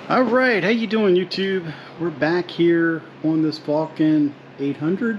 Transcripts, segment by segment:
All right, how you doing, YouTube? We're back here on this Vulcan 800.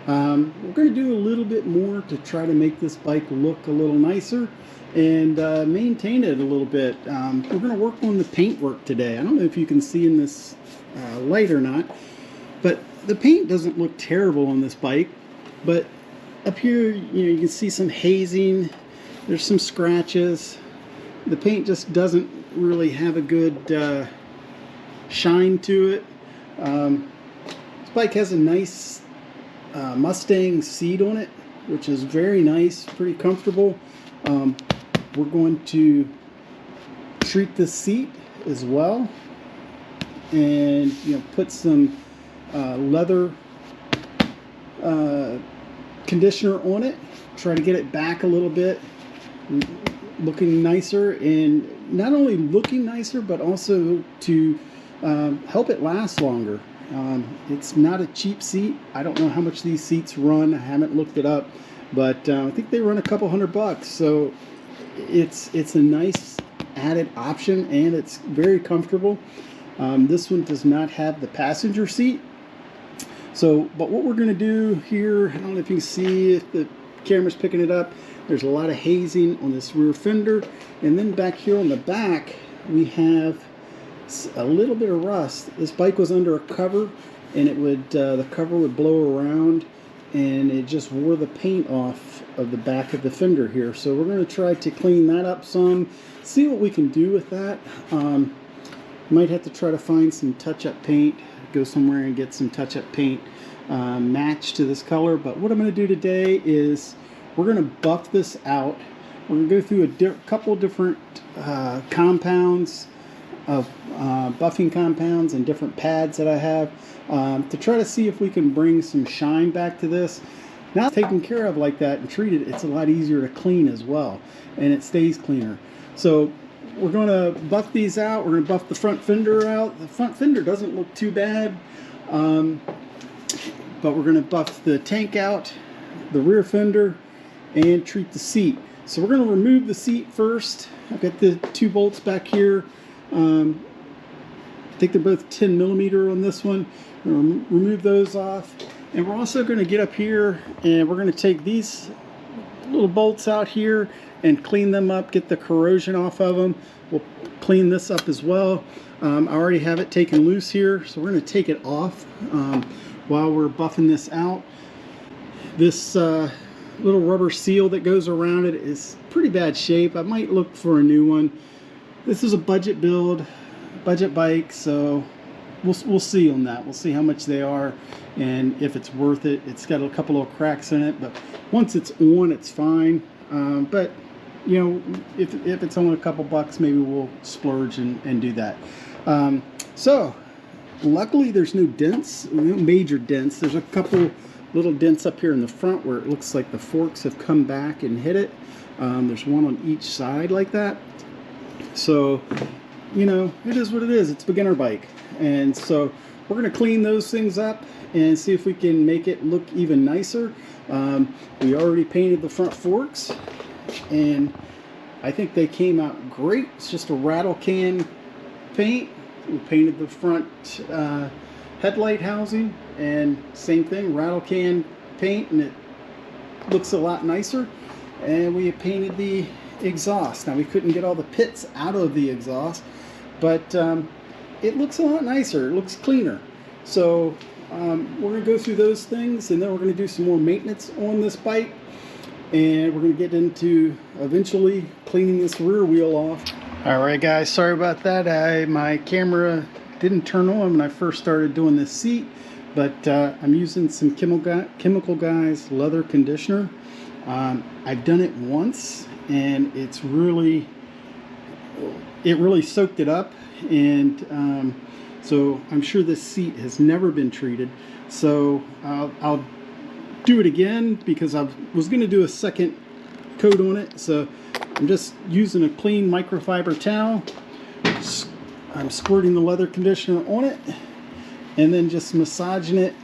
We're going to do a little bit more to try to make this bike look a little nicer and maintain it a little bit. We're going to work on the paint work today. I don't know if you can see in this light or not, but the paint doesn't look terrible on this bike. But up here, you can see some hazing. There's some scratches. The paint just doesn't really have a good shine to it. This bike has a nice Mustang seat on it, which is very nice, pretty comfortable. We're going to treat this seat as well, and put some leather conditioner on it. Try to get it back a little bit, looking nicer, and not only looking nicer, but also to help it last longer. It's not a cheap seat. I don't know how much these seats run. I haven't looked it up, but I think they run a couple $100. So it's a nice added option, and it's very comfortable. This one does not have the passenger seat. So, but what we're going to do here, I don't know if you can see if the camera's picking it up. There's a lot of hazing on this rear fender, and then back here on the back we have a little bit of rust. This bike was under a cover, and it would the cover would blow around, and it just wore the paint off of the back of the fender here. So we're going to try to clean that up some, see what we can do with that. Might have to try to find some touch-up paint, go somewhere and get some touch-up paint matched to this color. But what I'm going to do today is we're going to buff this out. We're going to go through a couple different compounds of buffing compounds and different pads that I have to try to see if we can bring some shine back to this. Now it's taken care of like that and treated, it's a lot easier to clean as well, and it stays cleaner. So we're going to buff these out. We're going to buff the front fender out. The front fender doesn't look too bad, but we're going to buff the tank out, the rear fender, and treat the seat. So we're going to remove the seat first. I've got the 2 bolts back here. I think they're both 10mm on this one. We're going to remove those off, and we're also going to get up here and we're going to take these little bolts out here and clean them up, get the corrosion off of them. We'll clean this up as well. I already have it taken loose here, so we're going to take it off while we're buffing this out. This little rubber seal that goes around it is pretty bad shape. I might look for a new one. This is a budget build, budget bike, so we'll see on that. We'll see how much they are and if it's worth it. It's got a couple of cracks in it, but once it's on, it's fine. But if it's only a couple bucks, maybe we'll splurge and do that. So luckily there's no dents, no major dents. There's a couple little dents up here in the front where it looks like the forks have come back and hit it. There's one on each side like that. So it is what it is. It's a beginner bike, and so we're going to clean those things up and see if we can make it look even nicer. We already painted the front forks, and I think they came out great. It's just a rattle can paint. We painted the front headlight housing, and same thing, rattle can paint, and it looks a lot nicer. And we painted the exhaust. Now we couldn't get all the pits out of the exhaust, but it looks a lot nicer. It looks cleaner. So we're going to go through those things, and then we're going to do some more maintenance on this bike, and we're going to get into eventually cleaning this rear wheel off. All right, guys, sorry about that. My camera didn't turn on when I first started doing this seat, but I'm using some Chemical Guys leather conditioner. I've done it once, and it really soaked it up, and so I'm sure this seat has never been treated. So I'll do it again because I was going to do a second coat on it. So I'm just using a clean microfiber towel. I'm squirting the leather conditioner on it, and then just massaging it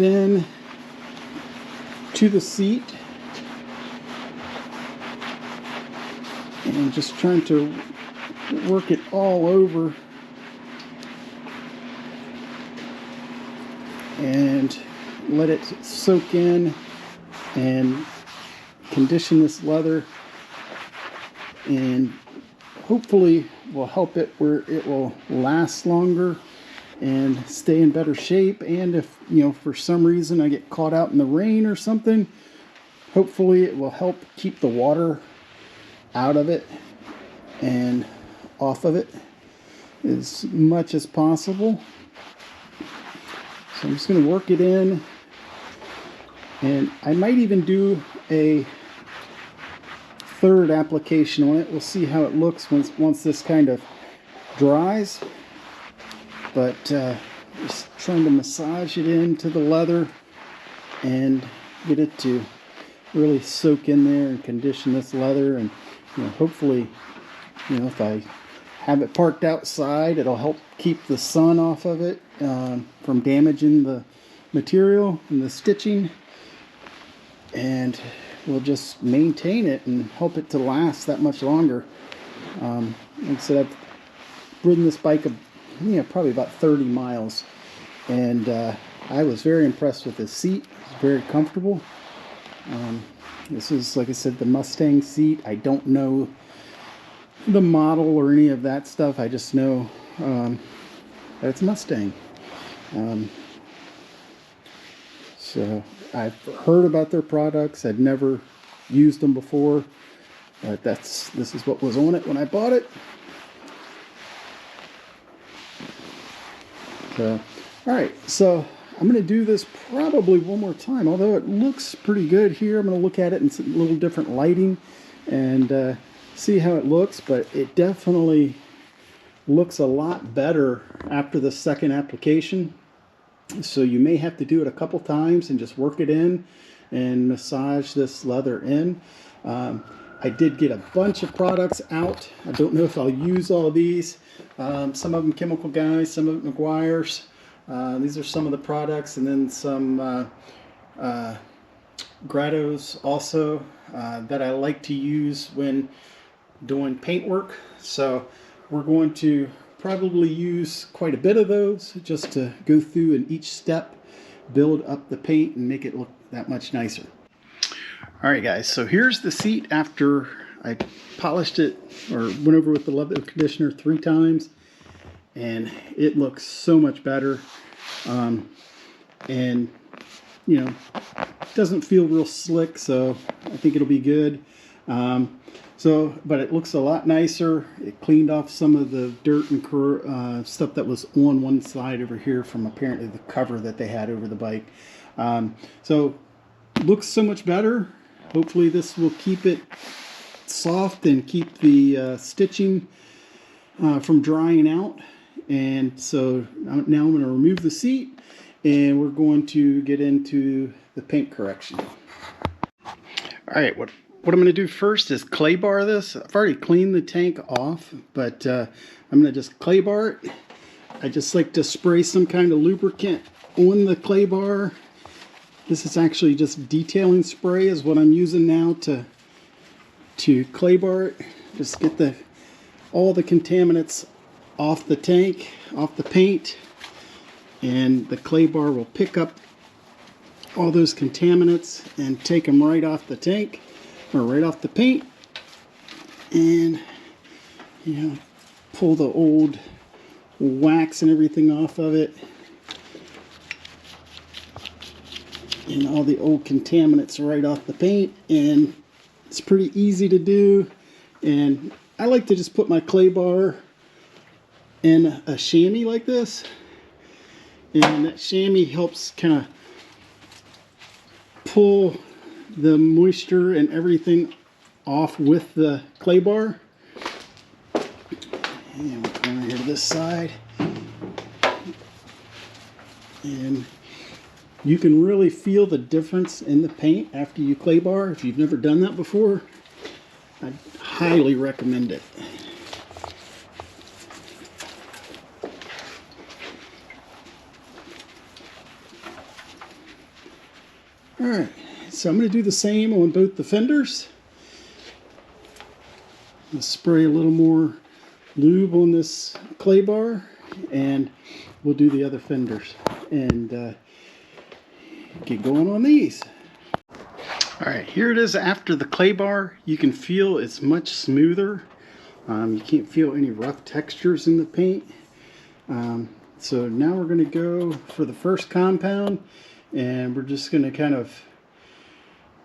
in to the seat, and just trying to work it all over and let it soak in and condition this leather, and hopefully will help it where it will last longer and stay in better shape. And if, you know, for some reason I get caught out in the rain or something, hopefully it will help keep the water out of it and off of it as much as possible. So I'm just going to work it in, and I might even do a third application on it. We'll see how it looks once this kind of dries. But just trying to massage it into the leather and get it to really soak in there and condition this leather. And, you know, hopefully, you know, if I have it parked outside, it'll help keep the sun off of it from damaging the material and the stitching, and we'll just maintain it and help it to last that much longer. Like I said, I've ridden this bike, probably about 30 miles, and I was very impressed with this seat. It's very comfortable. This is, like I said, the Mustang seat. I don't know the model or any of that stuff. I just know that it's Mustang. So I've heard about their products. I'd never used them before, but this is what was on it when I bought it. So, all right, so I'm going to do this probably one more time, although it looks pretty good here. I'm going to look at it in a little different lighting and see how it looks, but it definitely looks a lot better after the second application. So you may have to do it a couple times and just work it in and massage this leather in. I did get a bunch of products out. I don't know if I'll use all of these. Some of them Chemical Guys, some of them McGuire's. These are some of the products, and then some Grottos also that I like to use when doing paint work. So we're going to probably use quite a bit of those just to go through and each step build up the paint and make it look that much nicer. All right, guys, so here's the seat after I polished it or went over with the leather conditioner 3 times, and it looks so much better. And you know, doesn't feel real slick, so I think it'll be good. But it looks a lot nicer. It cleaned off some of the dirt and stuff that was on one side over here from apparently the cover that they had over the bike. So looks so much better. Hopefully this will keep it soft and keep the stitching from drying out. And so now I'm going to remove the seat, and we're going to get into the paint correction. All right, what I'm going to do first is clay bar this. I've already cleaned the tank off, but I'm going to just clay bar it. I just like to spray some kind of lubricant on the clay bar. This is actually just detailing spray is what I'm using now to clay bar it. Just get all the contaminants off the tank, off the paint, and the clay bar will pick up all those contaminants and take them right off the tank or right off the paint, and pull the old wax and everything off of it, and all the old contaminants right off the paint. And it's pretty easy to do, and I like to just put my clay bar in a chamois like this, and that chamois helps kind of pull the moisture and everything off with the clay bar. And we'll come over here to this side, and you can really feel the difference in the paint after you clay bar. If you've never done that before, I highly recommend it. Alright, so I'm going to do the same on both the fenders. I'm going to spray a little more lube on this clay bar, and we'll do the other fenders and get going on these. All right, here it is after the clay bar. You can feel it's much smoother. You can't feel any rough textures in the paint. So now we're going to go for the first compound, and we're just going to kind of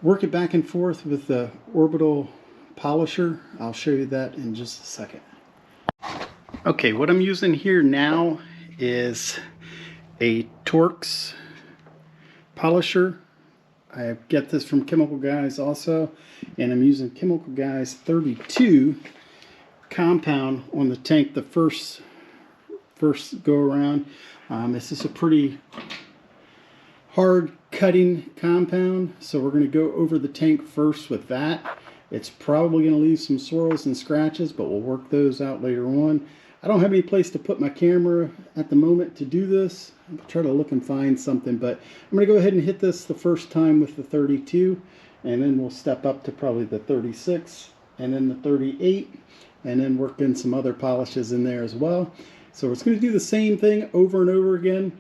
work it back and forth with the orbital polisher. I'll show you that in just a second. Okay, what I'm using here now is a Torx polisher. I get this from Chemical Guys also, and I'm using Chemical Guys 32 compound on the tank the first go around. This is a pretty hard cutting compound, so we're going to go over the tank first with that. It's probably going to leave some swirls and scratches, but we'll work those out later on. I don't have any place to put my camera at the moment to do this. I'll try to look and find something, but I'm going to go ahead and hit this the first time with the 32, and then we'll step up to probably the 36, and then the 38, and then work in some other polishes in there as well. So we're just going to do the same thing over and over again.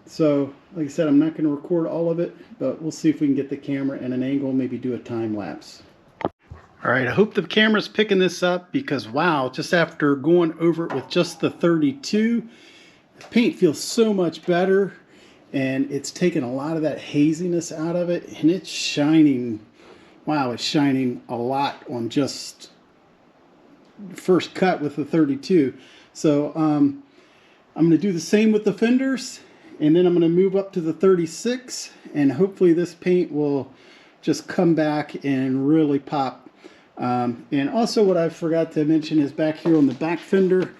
So like I said, I'm not going to record all of it, but we'll see if we can get the camera in an angle, maybe do a time lapse. All right, I hope the camera's picking this up, because wow, just after going over it with just the 32, the paint feels so much better, and it's taken a lot of that haziness out of it, and it's shining. Wow, it's shining a lot on just first cut with the 32. So I'm going to do the same with the fenders, and then I'm going to move up to the 36, and hopefully this paint will just come back and really pop. And also what I forgot to mention is back here on the back fender,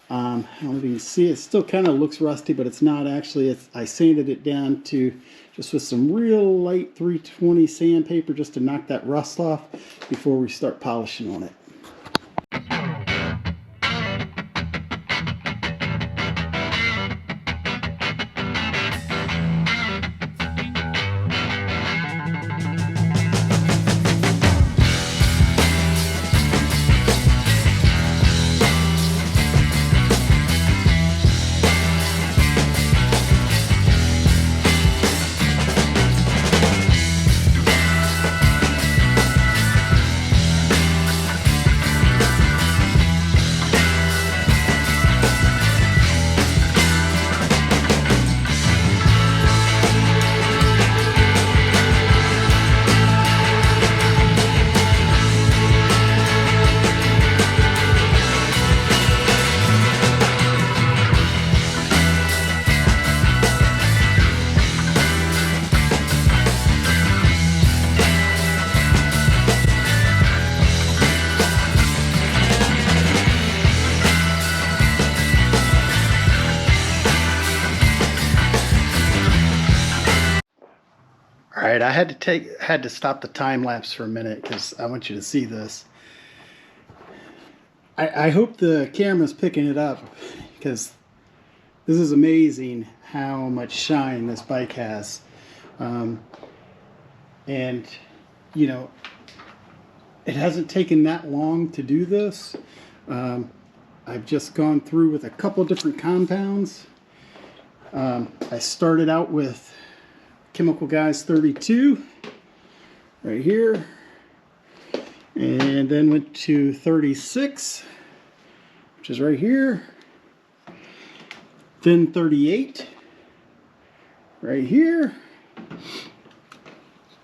I don't know if you can see, it still kind of looks rusty, but it's not actually. I sanded it down to just with some real light 320 sandpaper just to knock that rust off before we start polishing on it. All right, I had to stop the time lapse for a minute because I want you to see this. I hope the camera's picking it up, because this is amazing how much shine this bike has. And you know, it hasn't taken that long to do this. I've just gone through with a couple different compounds. I started out with Chemical Guys 32 right here, and then went to 36, which is right here, then 38 right here,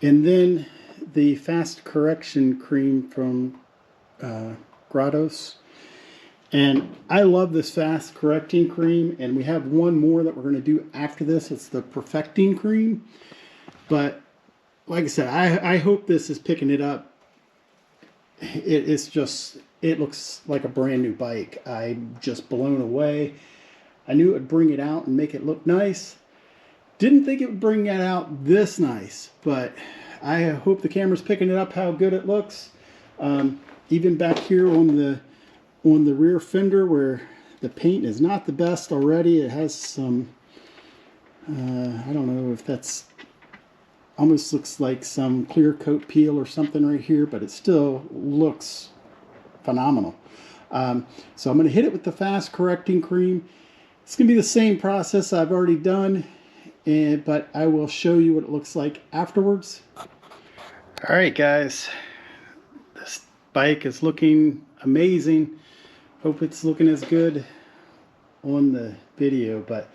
and then the fast correction cream from Grados. And I love this fast correcting cream, and we have one more that we're going to do after this. It's the perfecting cream. But like I said, I hope this is picking it up. It looks like a brand new bike. I'm just blown away. I knew it would bring it out and make it look nice. Didn't think it would bring it out this nice, but I hope the camera's picking it up how good it looks. Even back here on the rear fender where the paint is not the best already, it has some I don't know if that's, almost looks like some clear coat peel or something right here, but it still looks phenomenal. So I'm going to hit it with the fast correcting cream. It's going to be the same process I've already done, but I will show you what it looks like afterwards. All right, guys, this bike is looking amazing. Hope it's looking as good on the video, but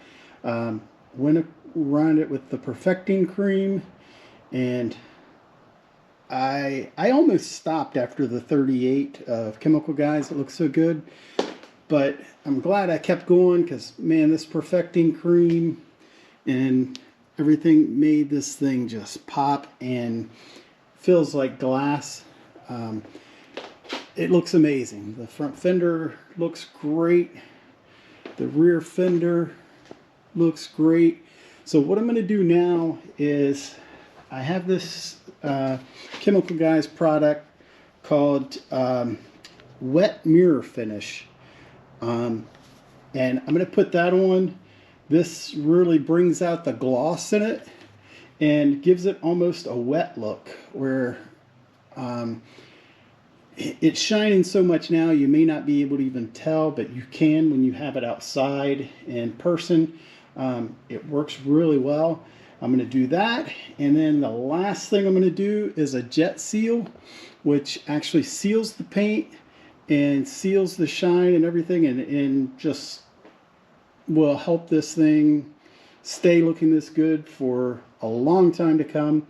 went around it with the perfecting cream, and I almost stopped after the 38 of Chemical Guys. It looks so good, but I'm glad I kept going, because man, this perfecting cream and everything made this thing just pop and feels like glass. It looks amazing. The front fender looks great. The rear fender looks great. So what I'm going to do now is I have this Chemical Guys product called Wet Mirror Finish. And I'm going to put that on. This really brings out the gloss in it and gives it almost a wet look, where it's shining so much now you may not be able to even tell, but you can when you have it outside in person. It works really well. I'm going to do that, and then the last thing I'm going to do is a jet seal, which actually seals the paint and seals the shine and everything, and just will help this thing stay looking this good for a long time to come.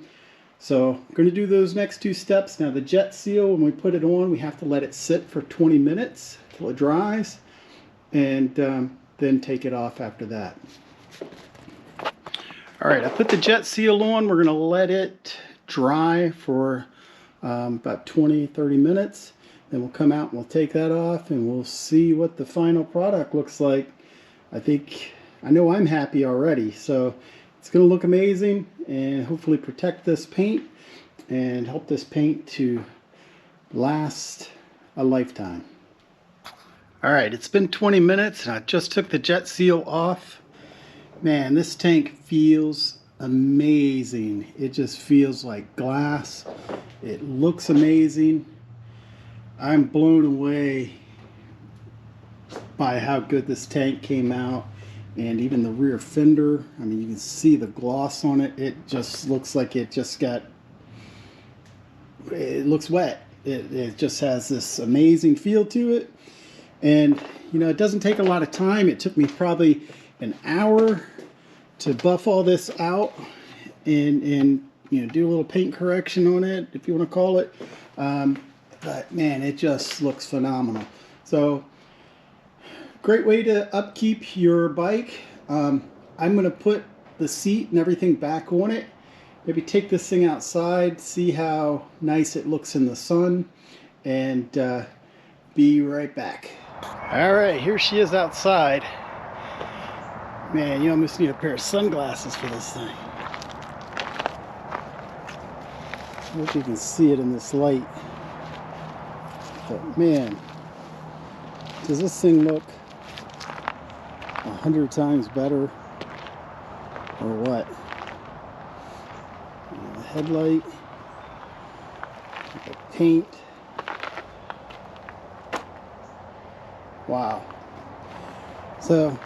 So I'm going to do those next two steps. Now the jet seal, when we put it on, we have to let it sit for 20 minutes till it dries, and then take it off after that. All right, I put the jet seal on. We're going to let it dry for about 20-30 minutes. Then we'll come out and we'll take that off, and we'll see what the final product looks like. I know I'm happy already, so it's going to look amazing and hopefully protect this paint and help this paint to last a lifetime. All right, it's been 20 minutes and I just took the jet seal off. Man, this tank feels amazing. It just feels like glass. It looks amazing. I'm blown away by how good this tank came out, and even the rear fender. I mean, you can see the gloss on it. It just looks like it just got, it looks wet. It just has this amazing feel to it. And you know, it doesn't take a lot of time. It took me probably an hour to buff all this out and you know, do a little paint correction on it, if you want to call it. But man, it just looks phenomenal. So great way to upkeep your bike. I'm going to put the seat and everything back on it. Maybe take this thing outside, see how nice it looks in the sun, and be right back. All right, here she is outside. Man, you almost need a pair of sunglasses for this thing. I hope you can see it in this light. But man, does this thing look 100 times better, or what? The headlight, the paint. Wow. So,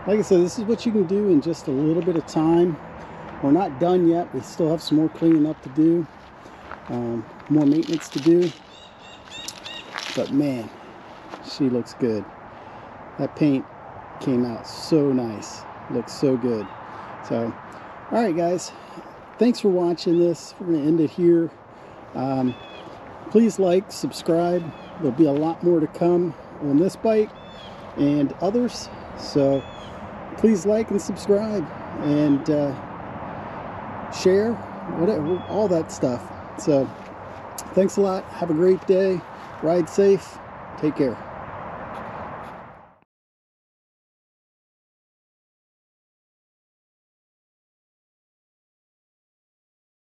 like I said, this is what you can do in just a little bit of time. We're not done yet. We still have some more cleaning up to do, more maintenance to do. But man, she looks good. That paint came out so nice. Looks so good. So, all right, guys. Thanks for watching this. We're going to end it here. Please like, subscribe. There'll be a lot more to come on this bike and others. So, please like and subscribe and share, whatever, all that stuff. So, thanks a lot. Have a great day. Ride safe. Take care.